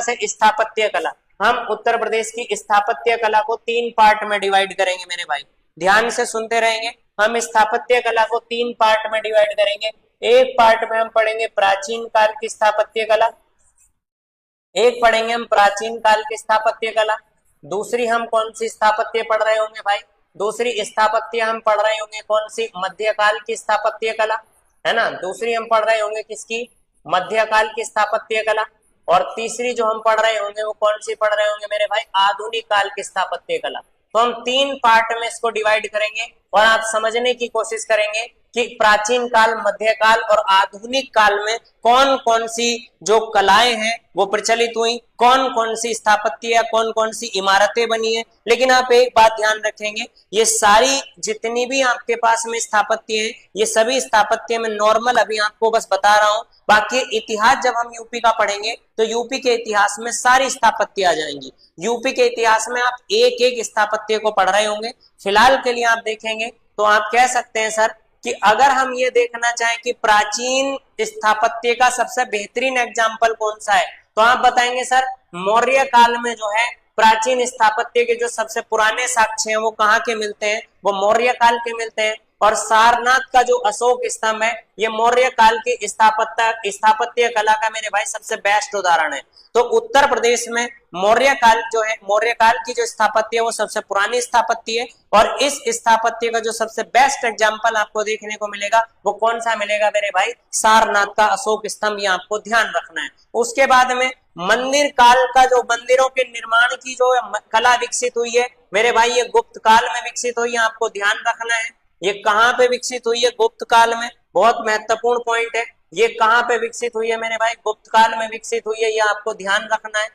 से स्थापत्य कला। हम उत्तर प्रदेश की स्थापत्य कला को 3 पार्ट में डिवाइड करेंगे मेरे भाई, ध्यान से सुनते रहेंगे। हम स्थापत्य कला को 3 पार्ट में डिवाइड करेंगे। एक पार्ट में हम पढ़ेंगे प्राचीन काल की स्थापत्य कला, एक पढ़ेंगे हम प्राचीन काल की स्थापत्य कला। दूसरी हम कौन सी स्थापत्य पढ़ रहे होंगे भाई, दूसरी स्थापत्य हम पढ़ रहे होंगे कौन सी, मध्यकाल की स्थापत्य कला, है ना। दूसरी हम पढ़ रहे होंगे किसकी, मध्यकाल की स्थापत्य कला। और तीसरी जो हम पढ़ रहे होंगे वो कौन सी पढ़ रहे होंगे मेरे भाई, आधुनिक काल की स्थापत्य कला। तो हम 3 पार्ट में इसको डिवाइड करेंगे और आप समझने की कोशिश करेंगे कि प्राचीन काल, मध्यकाल और आधुनिक काल में कौन कौन सी जो कलाएं हैं वो प्रचलित हुई, कौन कौन सी स्थापत्य या कौन कौन सी इमारतें बनी है। लेकिन आप एक बात ध्यान रखेंगे, ये सारी जितनी भी आपके पास में स्थापत्य है, ये सभी स्थापत्य में नॉर्मल अभी आपको बस बता रहा हूं। बाकी इतिहास जब हम यूपी का पढ़ेंगे तो यूपी के इतिहास में सारी स्थापत्य आ जाएंगी। यूपी के इतिहास में आप एक एक स्थापत्य को पढ़ रहे होंगे। फिलहाल के लिए आप देखेंगे तो आप कह सकते हैं सर कि अगर हम ये देखना चाहें कि प्राचीन स्थापत्य का सबसे बेहतरीन एग्जाम्पल कौन सा है, तो आप बताएंगे सर मौर्य काल में जो है प्राचीन स्थापत्य के जो सबसे पुराने साक्ष्य हैं वो कहाँ के मिलते हैं, वो मौर्य काल के मिलते हैं। और सारनाथ का जो अशोक स्तंभ है ये मौर्य काल की स्थापत्य कला का मेरे भाई सबसे बेस्ट उदाहरण है। तो उत्तर प्रदेश में मौर्य काल जो है, मौर्य काल की जो स्थापत्य है वो सबसे पुरानी स्थापत्य है। और इस स्थापत्य का जो सबसे बेस्ट एग्जाम्पल आपको देखने को मिलेगा वो कौन सा मिलेगा मेरे भाई, सारनाथ का अशोक स्तंभ, ये आपको ध्यान रखना है। उसके बाद में मंदिर काल का जो मंदिरों के निर्माण की जो कला विकसित हुई है मेरे भाई, ये गुप्त काल में विकसित हुई है, आपको ध्यान रखना है। ये कहां पे विकसित हुई है, गुप्त काल में, बहुत महत्वपूर्ण पॉइंट है। ये कहां पे विकसित हुई है मेरे भाई, गुप्त काल में विकसित हुई है, ये आपको ध्यान रखना है,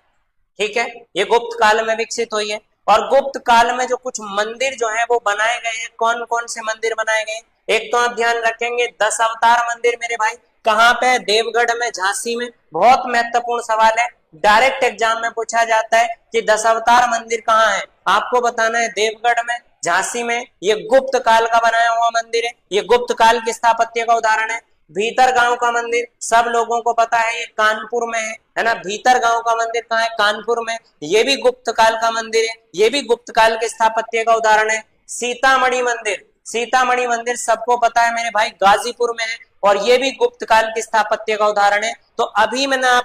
ठीक है। ये गुप्त काल में विकसित हुई है। और गुप्त काल में जो कुछ मंदिर जो है वो बनाए गए हैं, कौन कौन से मंदिर बनाए गए, एक तो आप ध्यान रखेंगे 10 अवतार मंदिर मेरे भाई, कहां पे, देवगढ़ में, झांसी में। बहुत महत्वपूर्ण सवाल है, डायरेक्ट एग्जाम में पूछा जाता है कि 10 अवतार मंदिर कहाँ है, आपको बताना है देवगढ़ में, झांसी में। ये गुप्त काल का बनाया हुआ मंदिर है, ये गुप्त काल की स्थापत्य का उदाहरण है। भीतर गांव का मंदिर सब लोगों को पता है, ये कानपुर में है ना। भीतर गांव का मंदिर कहाँ है, कानपुर में, ये भी गुप्त काल का मंदिर है, ये भी गुप्त काल के स्थापत्य का उदाहरण है। सीतामढ़ी मंदिर, सीतामढ़ी मंदिर सबको पता है मेरे भाई, गाजीपुर में है, और ये भी गुप्त काल की स्थापत्य का उदाहरण है। तो अभी मैंने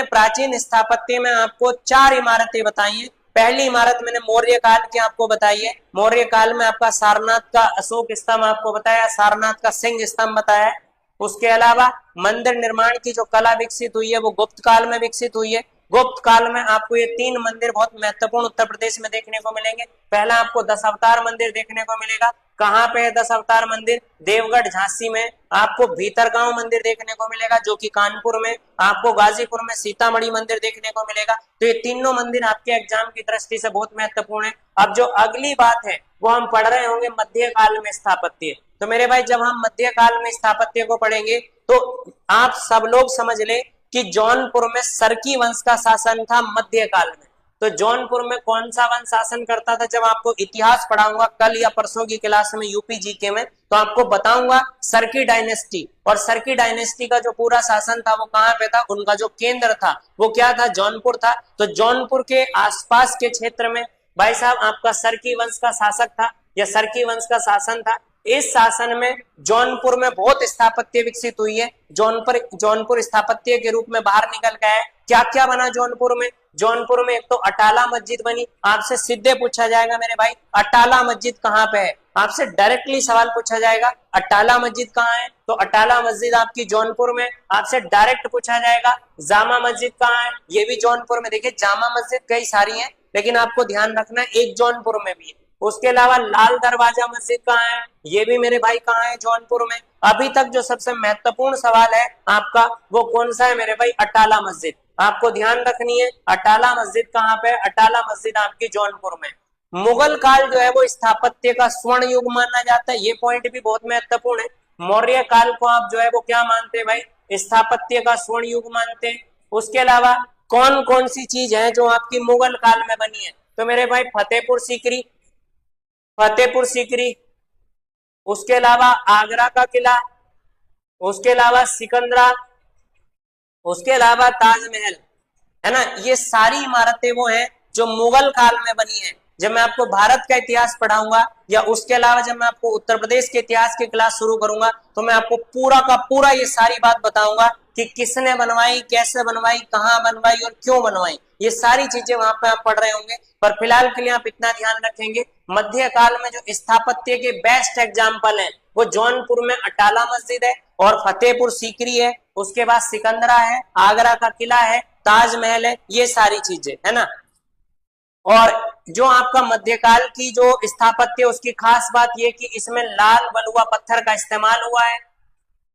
प्राचीन स्थापत्य में आपको 4 इमारतें बताई हैं। पहली इमारत मैंने मौर्य काल की आपको बताई है, मौर्य काल में आपका सारनाथ का अशोक स्तंभ आपको बताया, सारनाथ का सिंह स्तंभ बताया। उसके अलावा मंदिर निर्माण की जो कला विकसित हुई है वो गुप्त काल में विकसित हुई है। गुप्त काल में आपको ये 3 मंदिर बहुत महत्वपूर्ण उत्तर प्रदेश में देखने को मिलेंगे। पहला आपको 10 अवतार मंदिर देखने को मिलेगा, कहाँ पे है 10 अवतार मंदिर, देवगढ़ झांसी में। आपको भीतरगांव मंदिर देखने को मिलेगा जो कि कानपुर में, आपको गाजीपुर में सीतामढ़ी मंदिर देखने को मिलेगा। तो ये तीनों मंदिर आपके एग्जाम की दृष्टि से बहुत महत्वपूर्ण है। अब जो अगली बात है वो हम पढ़ रहे होंगे मध्यकाल में स्थापत्य। तो मेरे भाई जब हम मध्यकाल में स्थापत्य को पढ़ेंगे तो आप सब लोग समझ ले कि जौनपुर में सरकी वंश का शासन था मध्यकाल में। तो जौनपुर में कौन सा वंश शासन करता था, जब आपको इतिहास पढ़ाऊंगा कल या परसों की क्लास में यूपी जीके में, तो आपको बताऊंगा सरकी डायनेस्टी। और सरकी डायनेस्टी का जो पूरा शासन था वो कहाँ पे था, उनका जो केंद्र था वो क्या था, जौनपुर था। तो जौनपुर के आसपास के क्षेत्र में भाई साहब आपका सरकी वंश का शासक था या सरकी वंश का शासन था। इस शासन में जौनपुर में बहुत स्थापत्य विकसित हुई है। जौनपुर स्थापत्य के रूप में बाहर निकल गया है। क्या क्या बना जौनपुर में, जौनपुर में एक तो अटाला मस्जिद बनी। आपसे सीधे पूछा जाएगा मेरे भाई अटाला मस्जिद कहाँ पे है, आपसे डायरेक्टली सवाल पूछा जाएगा अटाला मस्जिद कहाँ है, तो अटाला मस्जिद आपकी जौनपुर में। आपसे डायरेक्ट पूछा जाएगा जामा मस्जिद कहाँ है, ये भी जौनपुर में। देखिए जामा मस्जिद कई सारी है लेकिन आपको ध्यान रखना है एक जौनपुर में भी है। उसके अलावा लाल दरवाजा मस्जिद कहाँ है, ये भी मेरे भाई कहाँ है, जौनपुर में। अभी तक जो सबसे महत्वपूर्ण सवाल है आपका वो कौन सा है मेरे भाई, अटाला मस्जिद। आपको ध्यान रखनी है अटाला मस्जिद कहाँ पे, अटाला मस्जिद आपकी जौनपुर में। मुगल काल जो है वो स्थापत्य का स्वर्ण युग माना जाता है, ये पॉइंट भी बहुत महत्वपूर्ण है। मौर्य काल को आप जो है वो क्या मानते हैं भाई, स्थापत्य का स्वर्ण युग मानते हैं। उसके अलावा कौन कौन सी चीज है जो आपकी मुगल काल में बनी है, तो मेरे भाई फतेहपुर सीकरी, फतेहपुर सीकरी। उसके अलावा आगरा का किला, उसके अलावा सिकंदरा, उसके अलावा ताजमहल, है ना, ये सारी इमारतें वो हैं जो मुगल काल में बनी है। जब मैं आपको भारत का इतिहास पढ़ाऊंगा या उसके अलावा जब मैं आपको उत्तर प्रदेश के इतिहास की क्लास शुरू करूंगा तो मैं आपको पूरा का पूरा ये सारी बात बताऊंगा कि किसने बनवाई, कैसे बनवाई, कहाँ बनवाई और क्यों बनवाई। ये सारी चीजें वहां पे आप पढ़ रहे होंगे। पर फिलहाल के लिए आप इतना ध्यान रखेंगे, मध्यकाल में जो स्थापत्य के बेस्ट एग्जाम्पल है वो जौनपुर में अटाला मस्जिद है और फतेहपुर सीकरी है, उसके बाद सिकंदरा है, आगरा का किला है, ताजमहल है, ये सारी चीजें, है ना। और जो आपका मध्यकाल की जो स्थापत्य उसकी खास बात यह कि इसमें लाल बलुआ पत्थर का इस्तेमाल हुआ है,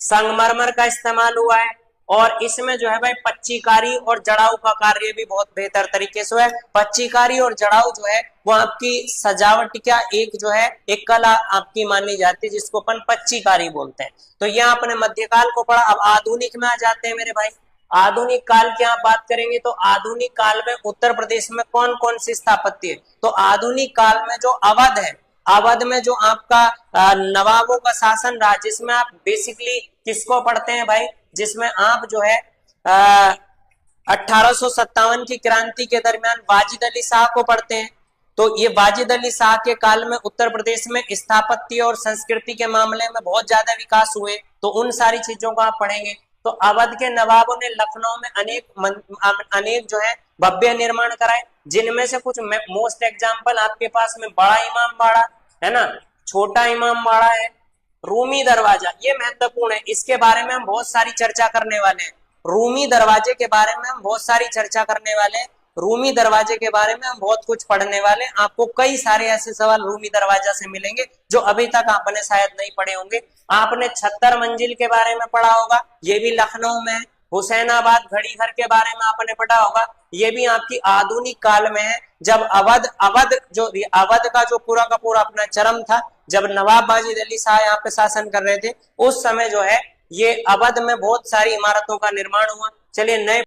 संगमरमर का इस्तेमाल हुआ है और इसमें जो है भाई पच्चीकारी और जड़ाऊ का कार्य भी बहुत बेहतर तरीके से है। पच्चीकारी और जड़ाऊ जो है वो आपकी सजावट का एक जो है एक कला आपकी मानी जाती है जिसको अपन पच्चीकारी बोलते हैं। तो यह आपने मध्यकाल को पढ़ा। अब आधुनिक में आ जाते हैं मेरे भाई। आधुनिक काल की आप बात करेंगे तो आधुनिक काल में उत्तर प्रदेश में कौन कौन सी स्थापत्य है, तो आधुनिक काल में जो अवध है, अवध में जो आपका नवाबों का शासन रहा जिसमें आप बेसिकली किसको पढ़ते हैं भाई, जिसमें आप जो है 1857 की क्रांति के दरमियान वाजिद अली शाह को पढ़ते हैं। तो ये वाजिद अली शाह के काल में उत्तर प्रदेश में स्थापत्य और संस्कृति के मामले में बहुत ज्यादा विकास हुए, तो उन सारी चीजों को आप पढ़ेंगे। तो अवध के नवाबों ने लखनऊ में अनेक जो है भव्य निर्माण कराए, जिनमें से कुछ मोस्ट एग्जाम्पल आपके पास में बड़ा इमाम बाड़ा है ना, छोटा इमाम बाड़ा है, रूमी दरवाजा, ये महत्वपूर्ण है, इसके बारे में हम बहुत सारी चर्चा करने वाले हैं। रूमी दरवाजे के बारे में हम बहुत सारी चर्चा करने वाले हैं। रूमी दरवाजे के बारे में हम बहुत कुछ पढ़ने वाले हैं। आपको कई सारे ऐसे सवाल रूमी दरवाजा से मिलेंगे जो अभी तक आपने शायद नहीं पढ़े होंगे। आपने 76 मंजिल के बारे में पढ़ा होगा, ये भी लखनऊ में है। हुसैनाबाद घड़ी घर के बारे में आपने पढ़ा होगा, ये भी आपकी आधुनिक काल में है, जब अवध का जो पूरा का पूरा अपना चरम था, जब नवाब वाजिद अली शाह यहाँ पे शासन कर रहे थे, उस समय जो है ये अवध में बहुत सारी इमारतों का निर्माण हुआ। चलिए नए